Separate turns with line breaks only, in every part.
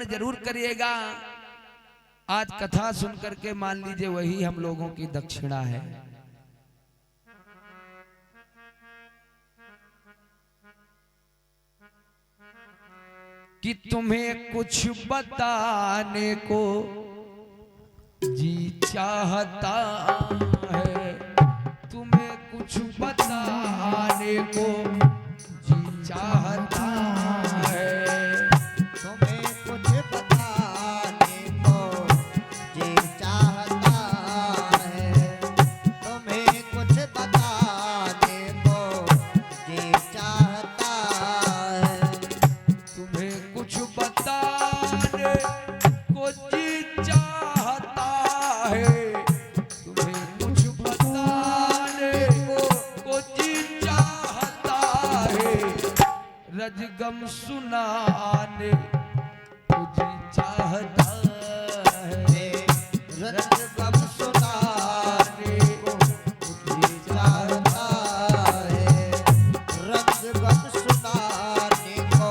जरूर करिएगा। आज कथा सुन करके मान लीजिए वही हम लोगों की दक्षिणा है। कि तुम्हें कुछ बताने को जी चाहता है, तुम्हें कुछ बताने को जी चाहता है,
तुम्हें कुछ बताने को जी चाहता है, तुम्हें कुछ बताने को जी चाहता है,
तुम्हें कुछ बताने को जी चाहता है, तुम्हें कुछ बताने को जी चाहता है, रजगम सुनाने को जी चाहता है,
रजगम सुनाने को जी चाहता है, रजगम सुनाने को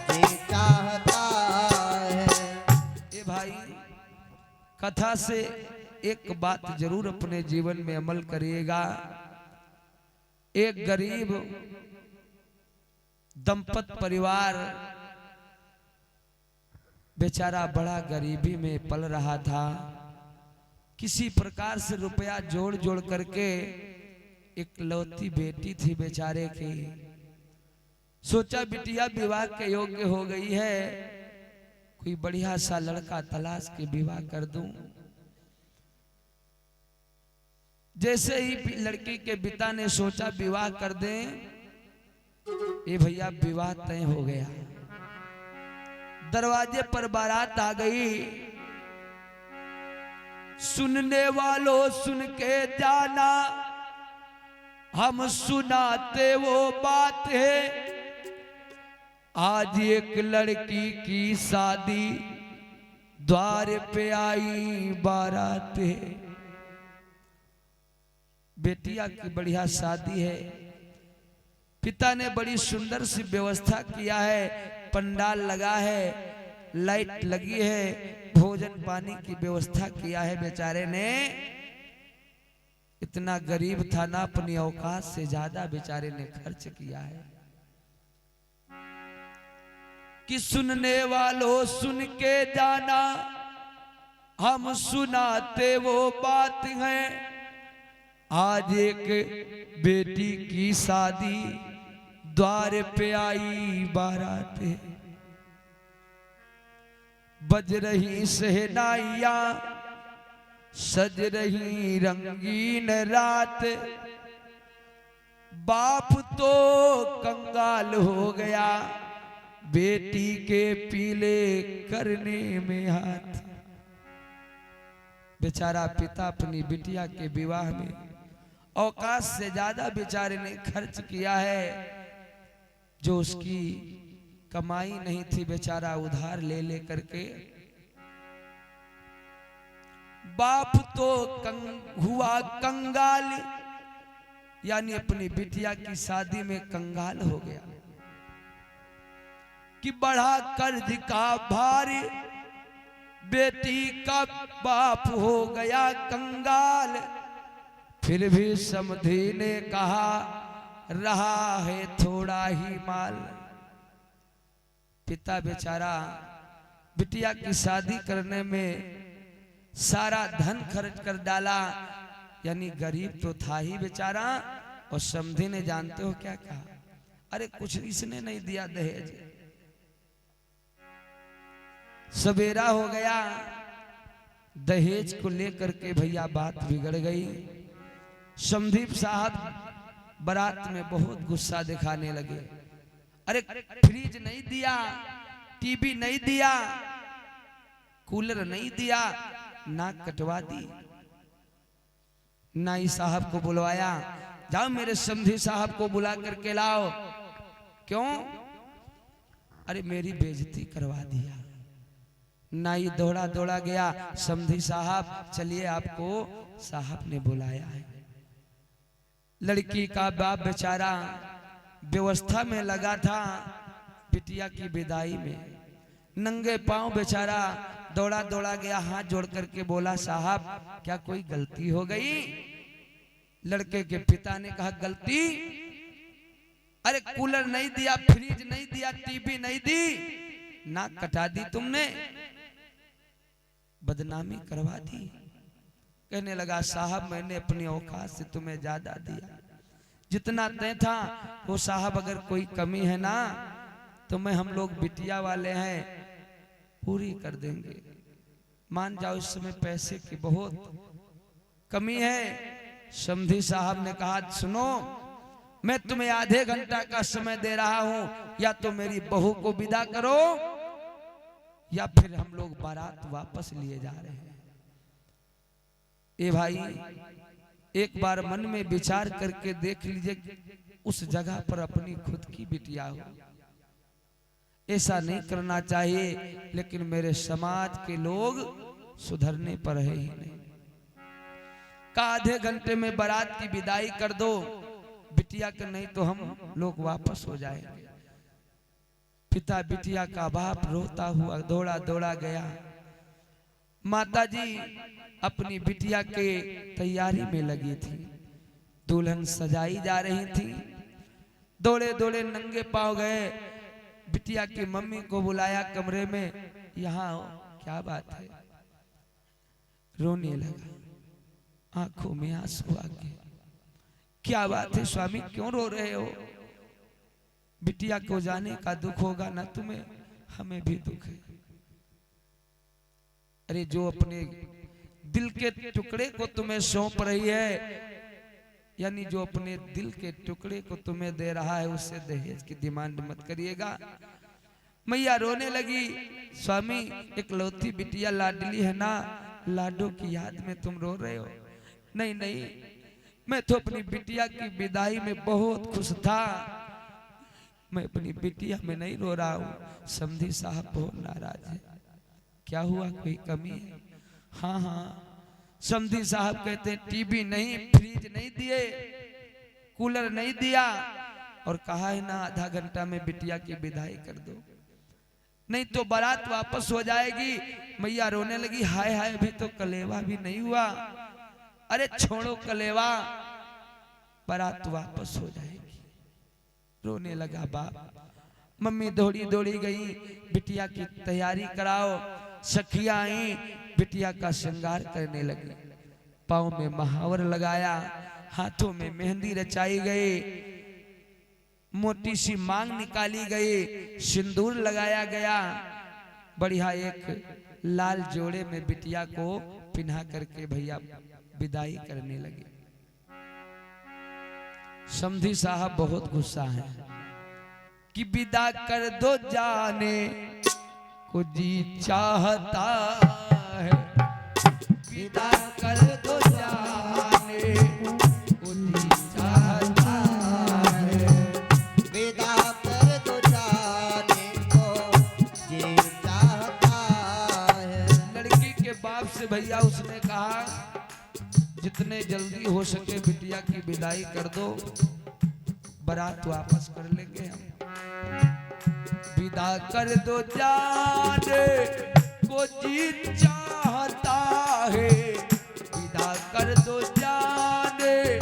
जी चाहता है।
ए भाई, कथा से एक बात जरूर अपने जीवन में अमल करिएगा। एक गरीब दंपत परिवार बेचारा बड़ा गरीबी में पल रहा था। किसी प्रकार से रुपया जोड़ जोड़ करके एक लौती बेटी थी बेचारे की। सोचा बिटिया विवाह के योग्य हो गई है, कोई बढ़िया सा लड़का तलाश के विवाह कर दूं। जैसे ही लड़की के पिता ने सोचा विवाह कर दें, ये भैया विवाह तय हो गया। दरवाजे पर बारात आ गई। सुनने वालों सुन के जाना, हम सुनाते वो बात है। आज एक लड़की की शादी, द्वार पे आई बारात है। बेटिया की बढ़िया शादी है। पिता ने बड़ी सुंदर सी व्यवस्था किया है, पंडाल लगा है, लाइट लगी है, भोजन पानी की व्यवस्था किया है। बेचारे ने इतना गरीब था ना, अपनी औकात से ज्यादा बेचारे ने खर्च किया है। कि सुनने वालों सुन के जाना, हम सुनाते वो बात है। आज एक बेटी की शादी, द्वार पे आई बारात है। बज रही शहनाइया, सज रही रंगीन रात। बाप तो कंगाल हो गया, बेटी के पीले करने में हाथ। बेचारा पिता अपनी बिटिया के विवाह में औकात से ज्यादा बेचारे ने खर्च किया है। जो उसकी कमाई नहीं थी, बेचारा उधार ले ले करके। बाप तो हुआ कंगाल, यानी अपनी बिटिया की शादी में कंगाल हो गया। कि बढ़ा कर्ज का भार, बेटी का बाप हो गया कंगाल। फिर भी समधी ने कहा, रहा है थोड़ा ही माल। पिता बेचारा बिटिया की शादी करने में सारा धन खर्च कर डाला, यानी गरीब तो था ही बेचारा। और समधी ने जानते हो क्या कहा? अरे कुछ इसने नहीं दिया दहेज। सवेरा हो गया, दहेज को लेकर के भैया बात बिगड़ गई। समधीप साहब बारात में बहुत गुस्सा दिखाने लगे। अरे फ्रिज नहीं दिया, टीवी नहीं दिया, कूलर नहीं दिया, नाक कटवा दी। नाई साहब को बुलवाया, जाओ मेरे समधी साहब को बुला करके लाओ। क्यों? अरे मेरी बेइज्जती करवा दिया। नाई दौड़ा दौड़ा गया, समधी साहब चलिए आपको साहब ने बुलाया है। लड़की का बाप बेचारा व्यवस्था में लगा था बिटिया की विदाई में। नंगे पांव बेचारा दौड़ा दौड़ा गया, हाथ जोड़ करके बोला, साहब क्या कोई गलती हो गई? लड़के के पिता ने कहा, गलती? अरे कूलर नहीं दिया, फ्रिज नहीं दिया, टीवी नहीं दी, नाक कटा दी तुमने, बदनामी करवा दी। कहने लगा, साहब मैंने अपनी औकात से तुम्हें ज्यादा दिया, जितना तय था वो साहब अगर कोई कमी है ना तो मैं, हम लोग बिटिया वाले हैं, पूरी कर देंगे। मान जाओ इस समय पैसे की बहुत कमी है। समधी साहब ने कहा, सुनो मैं तुम्हें आधे घंटा का समय दे रहा हूं, या तो मेरी बहू को विदा करो या फिर हम लोग बारात वापस लिए जा रहे हैं। ए भाई, एक बार मन में विचार करके देख लीजिए, उस जगह पर अपनी खुद की बिटिया हो, ऐसा नहीं करना चाहिए। लेकिन मेरे समाज के लोग सुधरने पर है ही नहीं। का आधे घंटे में बारात की विदाई कर दो बिटिया का, नहीं तो हम लोग वापस हो जाएंगे। पिता बिटिया का बाप रोता हुआ दौड़ा दौड़ा गया। माताजी अपनी बिटिया के तैयारी में लगी थी, दुल्हन सजाई जा रही थी। दौड़े दौड़े नंगे पांव गए, बिटिया की मम्मी को बुलाया कमरे में, यहाँ आओ, क्या बात है? रोने लगा, आंखों में आंसू आ गए। क्या बात है स्वामी, क्यों रो रहे हो? बिटिया को जाने का दुख होगा ना तुम्हें, हमें भी दुख है। अरे जो अपने दिल के टुकड़े को तुम्हें सौंप रही है, यानी जो अपने दिल के टुकड़े को तुम्हें दे रहा है, उससे दहेज की डिमांड मत करिएगा। मैया रोने लगी, स्वामी एक लौती बिटिया लाडली है ना, लाडो की याद में तुम रो रहे हो? नहीं नहीं, मैं तो अपनी बिटिया की विदाई में बहुत खुश था, मैं अपनी बिटिया में नहीं रो रहा हूँ। समधी साहब बहुत नाराज है। क्या हुआ, कोई कमी है? हाँ हाँ। समधी साहब कहते हैं, टीवी नहीं, फ्रिज नहीं दिए, कूलर नहीं दिया, और कहा है ना आधा घंटा में बिटिया की विदाई कर दो, नहीं तो बारात वापस हो जाएगी। मैया रोने लगी, हाय हाय, अभी तो कलेवा भी नहीं हुआ। अरे छोड़ो कलेवा, बारात वापस हो जाएगी। रोने लगा बाप। मम्मी दौड़ी दौड़ी गई, बिटिया की तैयारी कराओ। सखियां आई, बिटिया का श्रृंगार करने लगी। पाँव में महावर लगाया, हाथों में मेहंदी रचाई गई, मोटी सी मांग निकाली गई, सिंदूर लगाया गया। बढ़िया एक लाल जोड़े में बिटिया को पिन्हा करके भैया विदाई करने लगे। समधी साहब बहुत गुस्सा है कि विदा कर दो जाने को जी चाहता है, विदा कर दो जाने को जी चाहता है,
विदा कर दो जाने को जी चाहता है।
लड़की के बाप से भैया उसने कहा, जितने जल्दी हो सके बिटिया की विदाई कर दो, बारात वापस कर लेंगे हम। विदा कर दो जाने को जी चाहता है, विदा कर दो जाने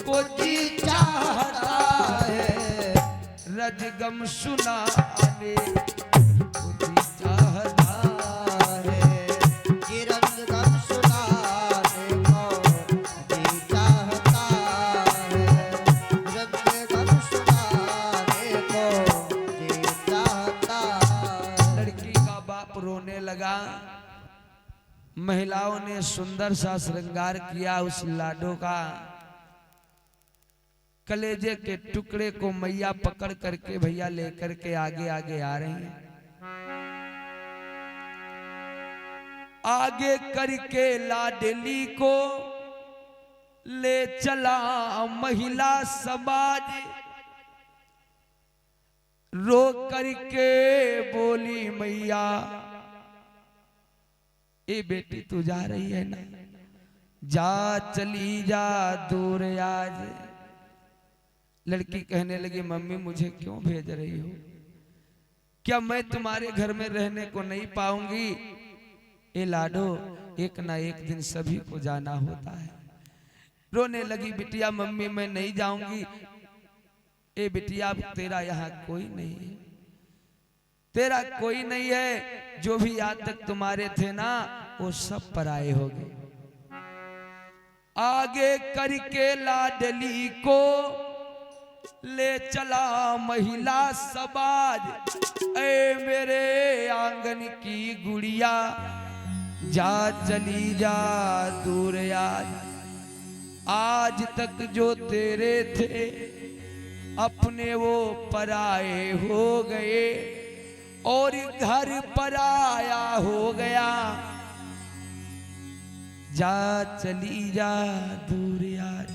को जी चाहता है, रजगम सुनाने को जी चाहता
है, कि रंगगम सुनाने को जी चाहता है, रंगगम सुनाने को जी चाहता है।
लड़की का बाप रोने लगा। महिलाओं ने सुंदर सा श्रृंगार किया उस लाडो का। कलेजे के टुकड़े को मैया पकड़ करके भैया लेकर के आगे आगे आ रही हैं। आगे करके लाडली को ले चला महिला समाज, रो करके बोली मैया, ए बेटी तू जा रही है ना, जा चली जा दूर आज। लड़की कहने लगी, मम्मी मुझे क्यों भेज रही हो, क्या मैं तुम्हारे घर में रहने को नहीं पाऊंगी? ए लाडो, एक ना एक दिन सभी को जाना होता है। रोने लगी बिटिया, मम्मी मैं नहीं जाऊंगी। ए बिटिया, तेरा यहाँ कोई नहीं है, तेरा कोई नहीं है। जो भी आज तक तुम्हारे थे ना, वो सब पराए हो गए। आगे करके लाडली को ले चला महिला समाज। ए मेरे आंगन की गुड़िया, जा चली जा दूर आज तक जो तेरे थे अपने वो पराए हो गए और घर पराया हो गया। जा चली जा दूर यार,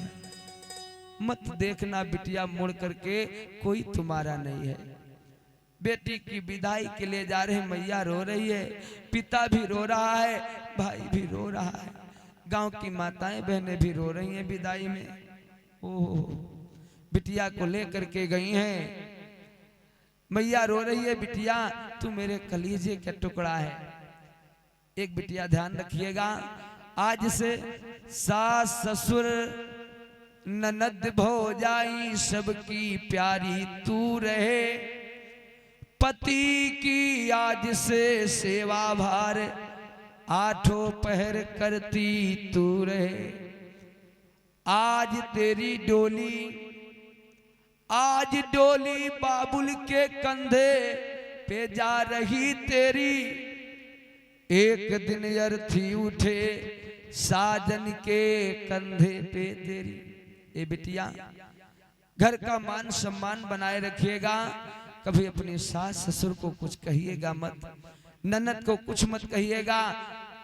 मत देखना बिटिया मुड़ करके, कोई तुम्हारा नहीं है। बेटी की विदाई के लिए जा रहे, मैया रो रही है, पिता भी रो रहा है, भाई भी रो रहा है, गांव की माताएं बहनें भी रो रही हैं विदाई में। ओह, बिटिया को लेकर के गई हैं, मैया रो रही है, बिटिया तू मेरे कलीजे का टुकड़ा है। एक बिटिया ध्यान रखिएगा, आज से सास ससुर ननद भौजाई सबकी प्यारी तू रहे। पति की आज से सेवा भार आठों पहर करती तू रहे। आज तेरी डोली, आज डोली बाबुल के कंधे पे जा रही तेरी। एक दिन अर्थी उठे साजन के कंधे पे तेरी। ए बिटिया, घर का मान सम्मान बनाए रखिएगा। कभी अपने सास ससुर को कुछ कहिएगा मत, ननद को कुछ मत कहिएगा,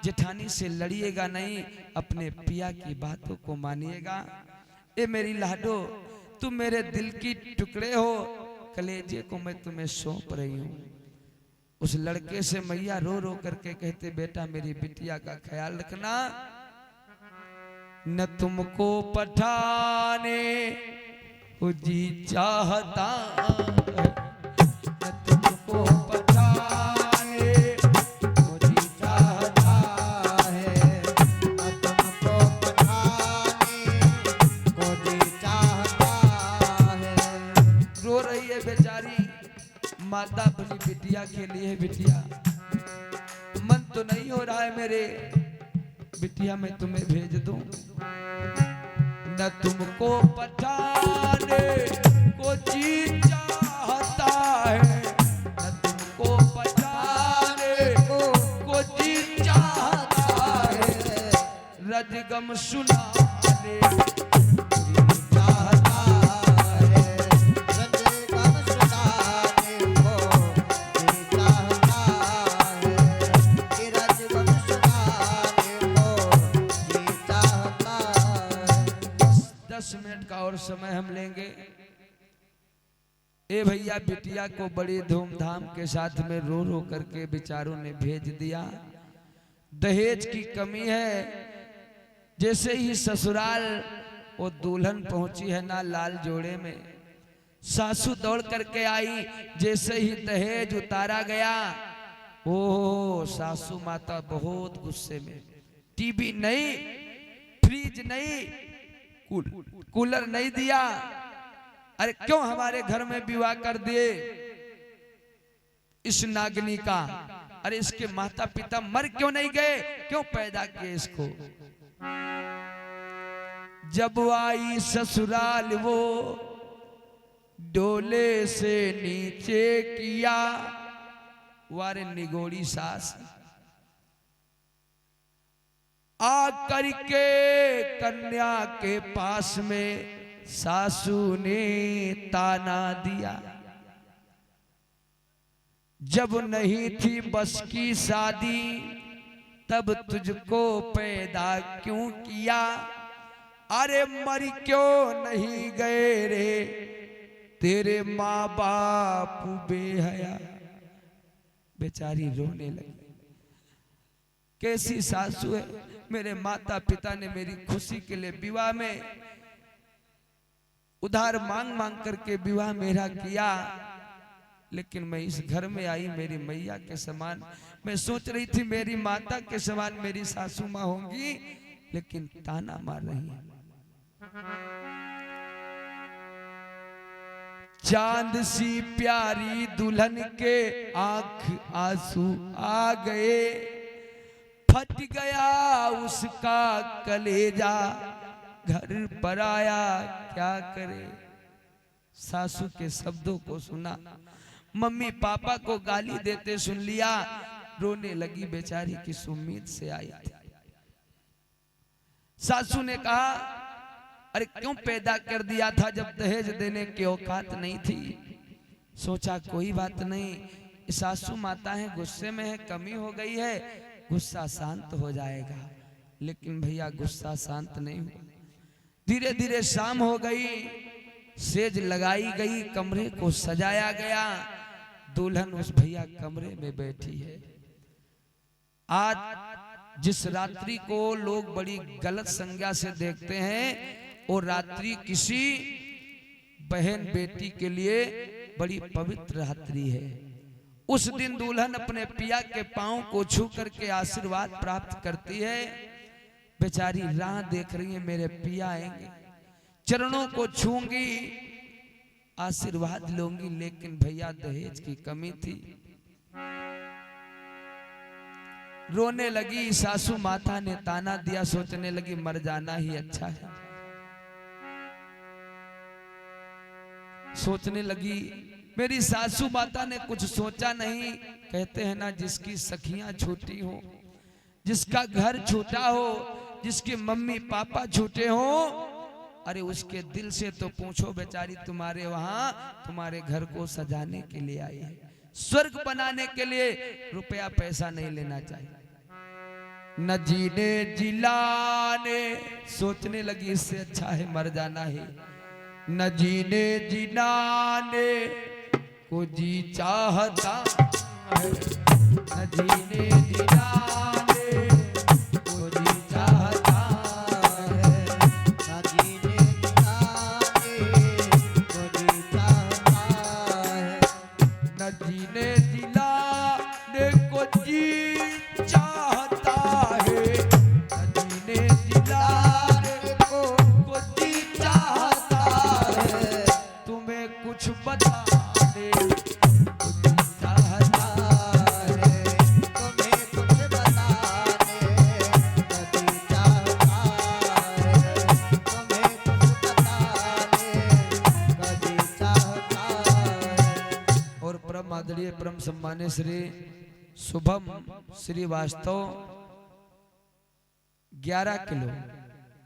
जेठानी से लड़िएगा नहीं, अपने पिया की बातों को मानिएगा। ए मेरी लाडो, तुम मेरे दिल की टुकड़े हो, कलेजे को मैं तुम्हें सौंप रही हूँ। उस लड़के से मैया रो रो करके कहते, बेटा मेरी बिटिया का ख्याल रखना, न तुमको पठाने वो जी चाहता है, न तुमको पठाने वो जी चाहता है,
न तुमको पठाने को जी चाहता है।
रो रही है बेचारी माता अपनी बिटिया के लिए। बिटिया, मन तो नहीं हो रहा है मेरे, बिटिया मैं तुम्हें भेज दूं। न तुमको पठाने को जी चाहता है, न तुमको पठाने को जी चाहता है। रजगम सुनाने का और समय हम लेंगे। ए भैया, बिटिया को बड़ी धूमधाम के साथ में रो रो करके बेचारों ने भेज दिया। दहेज की कमी है। जैसे ही ससुराल वो दुल्हन पहुंची है ना लाल जोड़े में, सासू दौड़ करके आई। जैसे ही दहेज उतारा गया, ओ सासू माता बहुत गुस्से में। टीवी नहीं, फ्रिज नहीं, कूलर नहीं दिया, अरे क्यों हमारे घर में विवाह कर दिए इस नागनी का? अरे इसके माता पिता मर क्यों नहीं गए? क्यों पैदा किए इसको? जब आई ससुराल वो डोले से नीचे किया, वारे निगोड़ी सास आ करके कन्या के पास में सासू ने ताना दिया। जब नहीं थी बस की शादी, तब तुझको पैदा क्यों किया? अरे मर क्यों नहीं गए रे तेरे माँ बाप बेहया। बेचारी रोने लगी। कैसी सासू है? मेरे माता पिता ने मेरी खुशी के लिए विवाह में उधार मांग मांग करके विवाह मेरा किया, लेकिन मैं इस घर में आई मेरी मैया के समान, मैं सोच रही थी मेरी माता के समान मेरी सासू माँ होंगी, लेकिन ताना मार रही है। चांद सी प्यारी दुल्हन के आंख आंसू आ गए, फट गया उसका कलेजा, घर पर आया क्या करे। सासू के शब्दों को सुना, मम्मी पापा को गाली देते सुन लिया, रोने लगी बेचारी किस उम्मीद से आई थी। सासू ने कहा अरे क्यों पैदा कर दिया था जब दहेज देने की औकात नहीं थी। सोचा कोई बात नहीं, सासू माता है गुस्से में है, कमी हो गई है, गुस्सा शांत हो जाएगा। लेकिन भैया गुस्सा शांत नहीं हुआ। धीरे धीरे शाम हो गई, सेज लगाई गई, कमरे को सजाया गया, दुल्हन उस भैया कमरे में बैठी है। आज जिस रात्रि को लोग बड़ी गलत संज्ञा से देखते हैं, और रात्रि किसी बहन बेटी के लिए बड़ी पवित्र रात्रि है। उस दिन दुल्हन अपने पिया के पांव को छू करके आशीर्वाद प्राप्त करती है। बेचारी राह देख रही है मेरे पिया आएंगे, चरणों को छूंगी, आशीर्वाद लूंगी, लेकिन भैया दहेज की कमी थी। रोने लगी, सासू माता ने ताना दिया, सोचने लगी मर जाना ही अच्छा है। सोचने लगी मेरी सासू माता ने कुछ सोचा नहीं। कहते हैं ना जिसकी सखियां छोटी हो, जिसका घर छोटा हो, जिसके मम्मी पापा छोटे हो, अरे उसके दिल से तो पूछो, बेचारी तुम्हारे वहां तुम्हारे घर को सजाने के लिए आई है, स्वर्ग बनाने के लिए, रुपया पैसा नहीं लेना चाहिए। न जीने जिलाने, सोचने लगी इससे अच्छा है मर जाना ही। न जीने जिलाने को जी चाहता है, न जीने जिलाने को जी चाहता है,
न जीने जिलाने को जी चाहता है,
न जीने जिलाने को जी चाहता है, न जीने जिलाने को जी चाहता है, तुम्हें कुछ बता दे को जी चाहता है,
तुम्हें कुछ बताने को जी चाहता है, तुम्हें कुछ बताने को जी चाहता है।
और परम आदरणीय परम सम्मान्य श्री शुभम श्रीवास्तव 11 किलो,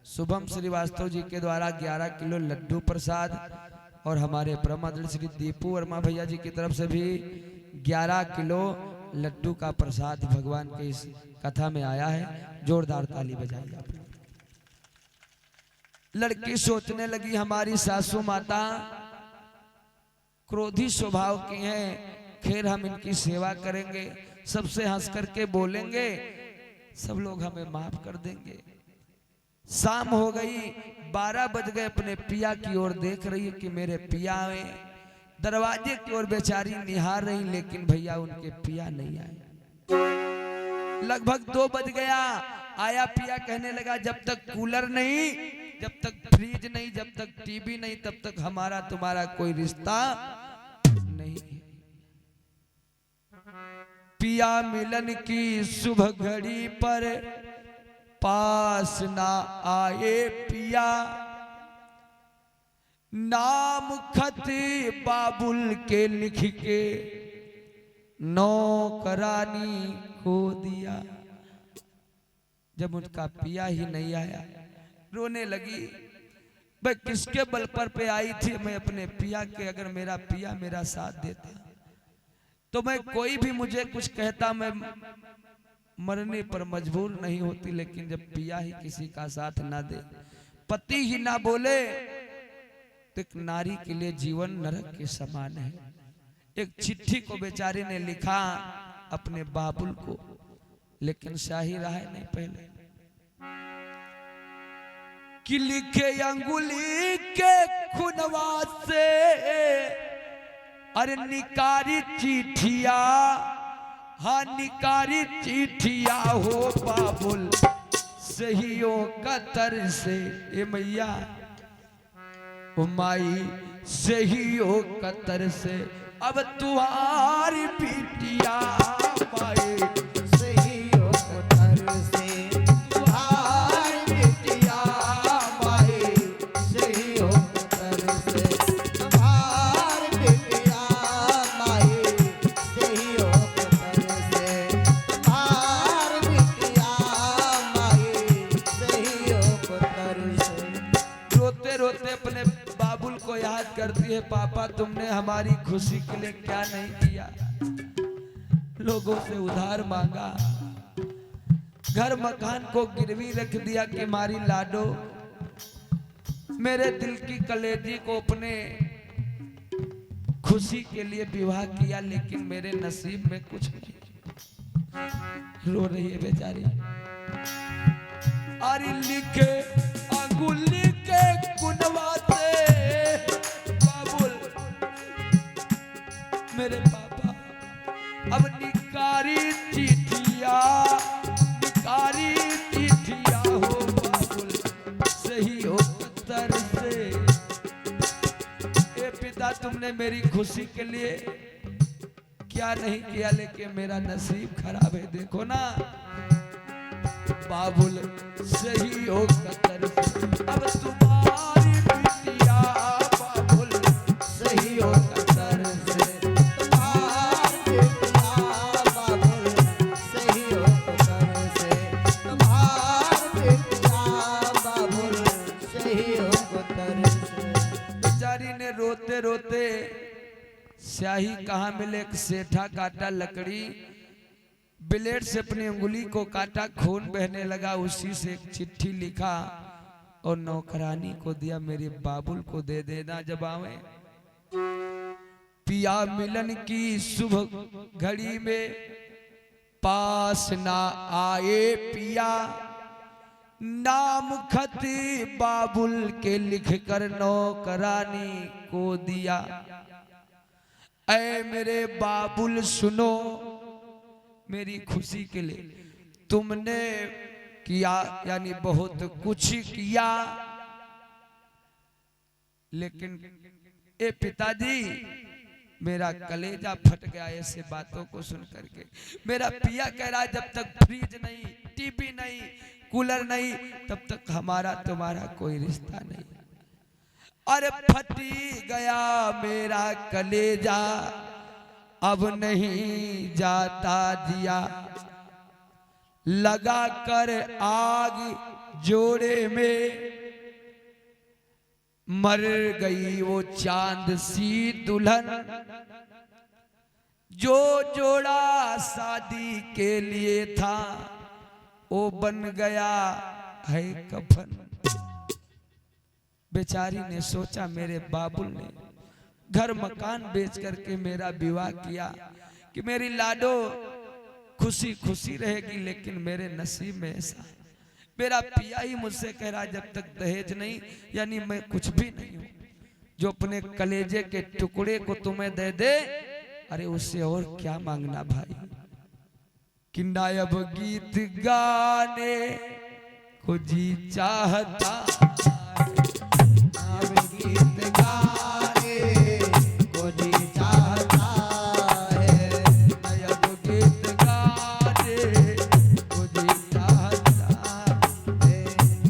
शुभम श्रीवास्तव जी के द्वारा 11 किलो लड्डू प्रसाद, और हमारे परम आदरणीय श्री दीपू वर्मा भैया जी की तरफ से भी 11 किलो लड्डू का प्रसाद भगवान के इस कथा में आया है। जोरदार ताली बजाइए आप। लड़की सोचने लगी हमारी सासू माता क्रोधी स्वभाव की हैं, खैर हम इनकी सेवा करेंगे, सबसे हंस करके बोलेंगे, सब लोग हमें माफ कर देंगे। शाम हो गई, 12 बज गए, अपने पिया की ओर देख रही है कि मेरे पिया आए। दरवाजे की ओर बेचारी निहार रही, लेकिन भैया उनके पिया नहीं आए। लगभग 2 बज गया, आया पिया, कहने लगा जब तक कूलर नहीं, जब तक फ्रिज नहीं, जब तक टीवी नहीं, तब तक हमारा तुम्हारा कोई रिश्ता नहीं। पिया मिलन की शुभ घड़ी पर पास ना आए पिया, नाम खत बाबुल के लिख के नौकरानी को दिया। जब उनका पिया ही नहीं आया, रोने लगी, मैं किसके बल पर पे आई थी, मैं अपने पिया के, अगर मेरा पिया मेरा साथ देता तो मैं कोई भी मुझे कुछ कहता मैं मरने पर मजबूर नहीं होती। लेकिन जब पिया ही किसी का साथ ना दे, पति ही ना बोले, तो एक नारी के लिए जीवन नरक के समान है। एक चिट्ठी को बेचारे ने लिखा अपने बाबुल को, लेकिन शाही राह नहीं पहले कि लिखे अंगुली के खुनवा से अरे निकारी चिट्ठिया, हाँ निकारी चिट्ठिया हो बाबुल सहियों कतर से। ए मैया ओ माई सहियों कतर से, अब तुम्हारी बिटिया माई
सहियों कतर से, तुम्हारी बिटिया माई सहियों कतर से, तुम्हारी बिटिया माई सहियों कतर से, तुम्हारी बिटिया माई सहियों कतर से।
रोते रोते अपने बाबुल को याद करती है, पापा तुमने हमारी खुशी के लिए क्या नहीं किया, लोगों से उधार मांगा, घर मकान को गिरवी रख दिया कि मारी लाडो मेरे दिल की कलेजी को अपने खुशी के लिए विवाह किया, लेकिन मेरे नसीब में कुछ नहीं। रो रही है बेचारी। अरे लिखे अंगुली के कुनवा से बाबुल मेरे पापा, अब निकारी चिट्ठिया, निकारी चिट्ठिया हो बाबुल सही हो कतर से। ए पिता तुमने मेरी खुशी के लिए क्या नहीं किया, लेकिन मेरा नसीब खराब है, देखो ना बाबुल सही हो कतर से, अब तुम्हारी बिटिया बाबुल सही हो कतर से,
तुम्हारी बिटिया बाबुल सही हो कतर से, तुम्हारी बिटिया बाबुल सही हो कतर से।
बेचारी ने रोते रोते स्याही कहाँ मिले, एक सेठा काटा लकड़ी, ब्लेड से अपनी उंगली को काटा, खून बहने लगा, उसी से एक चिट्ठी लिखा और नौकरानी को दिया, मेरे बाबुल को दे देना जब आवे। पिया मिलन की शुभ घड़ी में पास ना आए पिया, नाम खत बाबुल के लिखकर नौकरानी को दिया। ऐ मेरे बाबुल सुनो, मेरी खुशी के लिए तुमने किया, यानी बहुत कुछ किया, लेकिन ए पिताजी मेरा कलेजा फट गया ऐसे बातों को सुन करके। मेरा पिया कह रहा है जब तक फ्रिज नहीं, टीवी नहीं, कूलर नहीं, तब तक हमारा तुम्हारा कोई रिश्ता नहीं। अरे फटी गया मेरा कलेजा, अब नहीं जाता दिया, लगा कर आग जोड़े में मर गई वो चांद सी दुल्हन, जो जोड़ा शादी के लिए था वो बन गया है कफन। बेचारी ने सोचा मेरे बाबुल ने घर मकान बेच करके मेरा विवाह किया कि मेरी लाडो खुशी खुशी रहेगी, लेकिन मेरे नसीब में ऐसा है। मेरा पिया ही मुझसे कह रहा जब तक दहेज नहीं, यानी मैं कुछ भी नहीं हूं, जो अपने कलेजे के टुकड़े को तुम्हें दे दे, अरे उससे और क्या मांगना भाई। कि नायब गीत गाने को जी चाहता,
नायब गीत गाने को जी चाहता है,
नायब गीत गाने को जी चाहता है,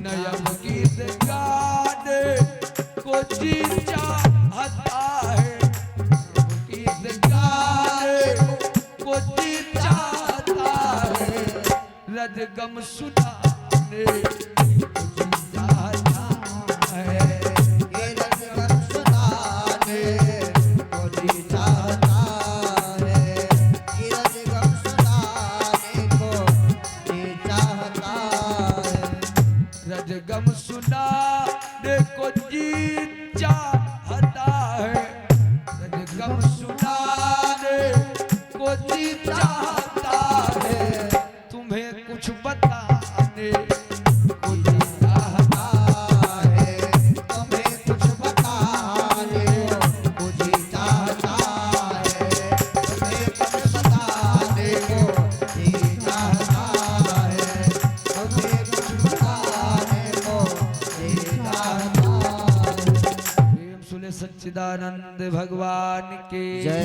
नायब गीत गाने को जी चाहता है, गीत गाने को जी चाहता है, रजगम सुनाने को जी चाहता है।
ये रजगम सुनाने को जी चाहता है, ये रजगम सुनाने को जी चाहता है,
रजगम सुनाने को जी चाहता है, रजगम सुनाने को जी चाहता है, तुम्हें कुछ बताने को जी चाहता
है, तुम्हें कुछ बताने को जी चाहता
सच्चिदानंद भगवान के
जय।